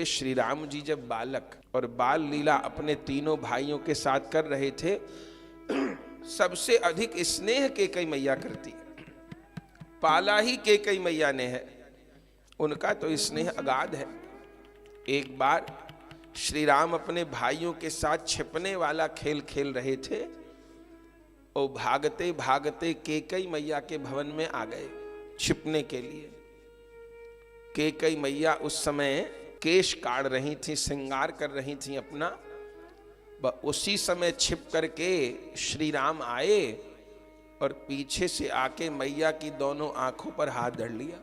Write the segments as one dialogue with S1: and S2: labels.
S1: श्री राम जी जब बालक और बाल लीला अपने तीनों भाइयों के साथ कर रहे थे, सबसे अधिक स्नेह कैकेयी मैया करती है। पाला ही कैकेयी मैया ने है, उनका तो स्नेह अगाध है। एक बार श्री राम अपने भाइयों के साथ छिपने वाला खेल खेल रहे थे और भागते भागते कैकेयी मैया के भवन में आ गए छिपने के लिए। कैकेयी मैया उस समय केश काट रही थी, श्रृंगार कर रही थी अपना। उसी समय छिप करके श्री राम आए और पीछे से आके मैया की दोनों आंखों पर हाथ धर लिया,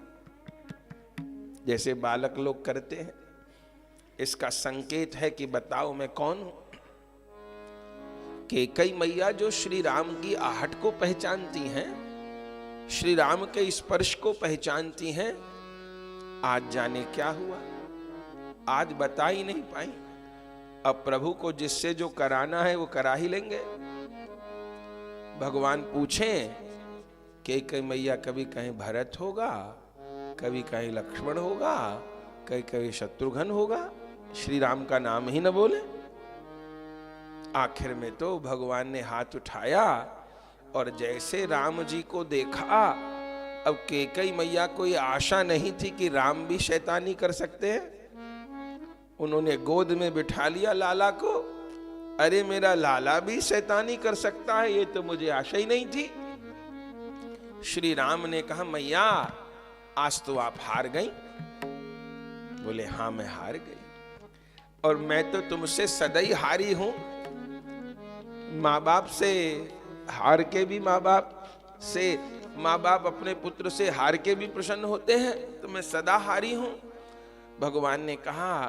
S1: जैसे बालक लोग करते हैं। इसका संकेत है कि बताओ मैं कौन हूं। कैकेयी मैया जो श्री राम की आहट को पहचानती हैं, श्री राम के स्पर्श को पहचानती हैं, आज जाने क्या हुआ, आज बता ही नहीं पाई। अब प्रभु को जिससे जो कराना है वो करा ही लेंगे। भगवान पूछें कैकेयी मैया कभी कहीं भरत होगा, कभी कहीं लक्ष्मण होगा, कहीं कहीं शत्रुघ्न होगा, श्री राम का नाम ही न बोले। आखिर में तो भगवान ने हाथ उठाया और जैसे राम जी को देखा, अब कैकेयी मैया को ये आशा नहीं थी कि राम भी शैतानी कर सकते हैं। उन्होंने गोद में बिठा लिया लाला को। अरे मेरा लाला भी शैतानी कर सकता है, ये तो मुझे आशा ही नहीं थी। श्री राम ने कहा मैया आज तो आप हार गई। बोले हाँ मैं हार गई, और मैं तो तुमसे सदैव हारी हूं। माँ बाप से हार के भी माँ बाप अपने पुत्र से हार के भी प्रसन्न होते हैं, तो मैं सदा हारी हूं। भगवान ने कहा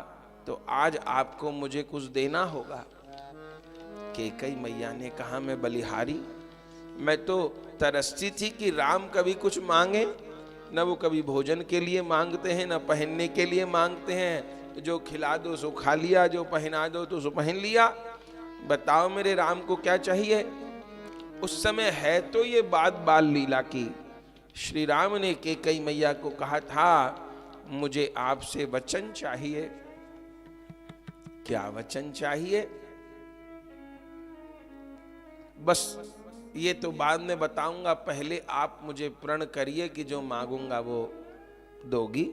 S1: तो आज आपको मुझे कुछ देना होगा। कैकेयी मैया ने कहा मैं बलिहारी, मैं तो तरसती थी कि राम कभी कुछ मांगे, न वो कभी भोजन के लिए मांगते हैं, न पहनने के लिए मांगते हैं। जो खिला दो सो खा लिया, जो पहना दो तो सो पहन लिया। बताओ मेरे राम को क्या चाहिए। उस समय है तो ये बात बाल लीला की। श्री राम ने कैकेयी मैया को कहा था मुझे आपसे वचन चाहिए। क्या वचन चाहिए? बस ये तो बाद में बताऊंगा, पहले आप मुझे प्रण करिए कि जो मांगूंगा वो दोगी।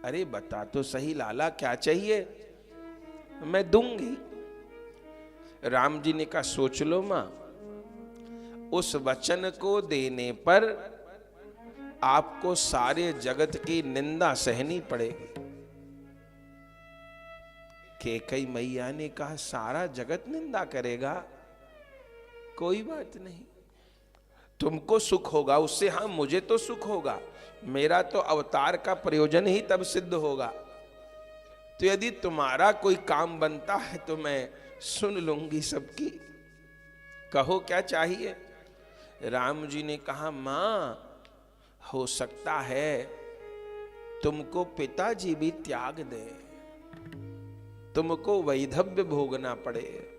S1: अरे बता तो सही लाला क्या चाहिए, मैं दूंगी। राम जी ने कहा सोच लो मां, उस वचन को देने पर आपको सारे जगत की निंदा सहनी पड़ेगी। कैकेयी मैया ने कहा सारा जगत निंदा करेगा, कोई बात नहीं, तुमको सुख होगा उससे। हाँ मुझे तो सुख होगा, मेरा तो अवतार का प्रयोजन ही तब सिद्ध होगा। तो यदि तुम्हारा कोई काम बनता है तो मैं सुन लूंगी सबकी। कहो क्या चाहिए। राम जी ने कहा मां हो सकता है तुमको पिताजी भी त्याग दे, तुमको वैधव्य भोगना पड़े।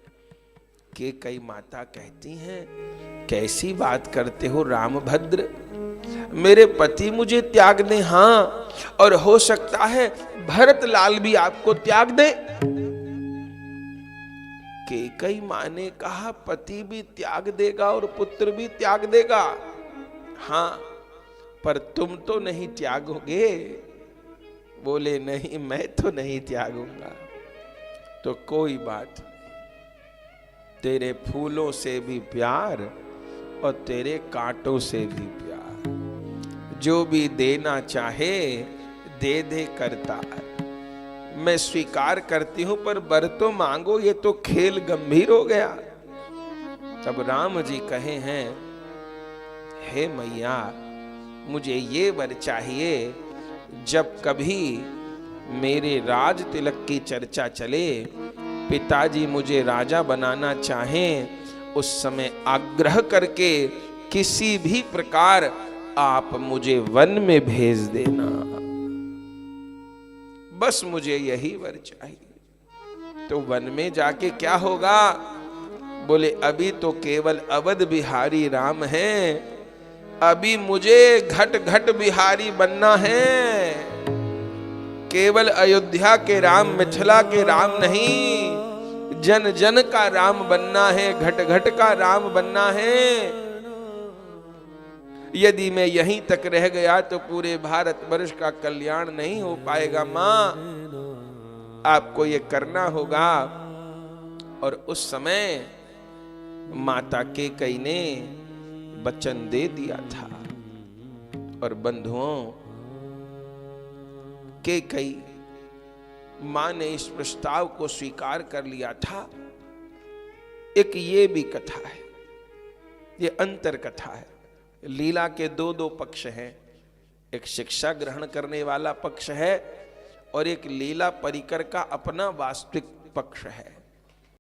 S1: कैकेयी माता कहती हैं कैसी बात करते हो रामभद्र, मेरे पति मुझे त्याग दे, हाँ, और हो सकता है भरत लाल भी आपको त्याग दे। कैकेयी मां ने कहा पति भी त्याग देगा और पुत्र भी त्याग देगा, हाँ, पर तुम तो नहीं त्यागोगे। बोले नहीं मैं तो नहीं त्यागूंगा। तो कोई बात नहीं, तेरे फूलों से भी प्यार और तेरे कांटों से भी प्यार, जो भी देना चाहे दे दे करता है। मैं स्वीकार करती हूं, पर वर तो मांगो, ये तो खेल गंभीर हो गया। तब राम जी कहे हैं हे मैया मुझे ये वर चाहिए, जब कभी मेरे राज तिलक की चर्चा चले, पिताजी मुझे राजा बनाना चाहें, उस समय आग्रह करके किसी भी प्रकार आप मुझे वन में भेज देना। बस मुझे यही वर चाहिए। तो वन में जाके क्या होगा। बोले अभी तो केवल अवध बिहारी राम हैं, अभी मुझे घट घट बिहारी बनना है। केवल अयोध्या के राम, मिथिला के राम नहीं, जन जन का राम बनना है, घट घट का राम बनना है। यदि मैं यहीं तक रह गया तो पूरे भारतवर्ष का कल्याण नहीं हो पाएगा। मां, आपको ये करना होगा। और उस समय माता केकई ने वचन दे दिया था। और बंधुओं, केकई मां ने इस प्रस्ताव को स्वीकार कर लिया था। एक ये भी कथा है, ये अंतर कथा है। लीला के दो पक्ष हैं। एक शिक्षा ग्रहण करने वाला पक्ष है और एक लीला परिकर का अपना वास्तविक पक्ष है।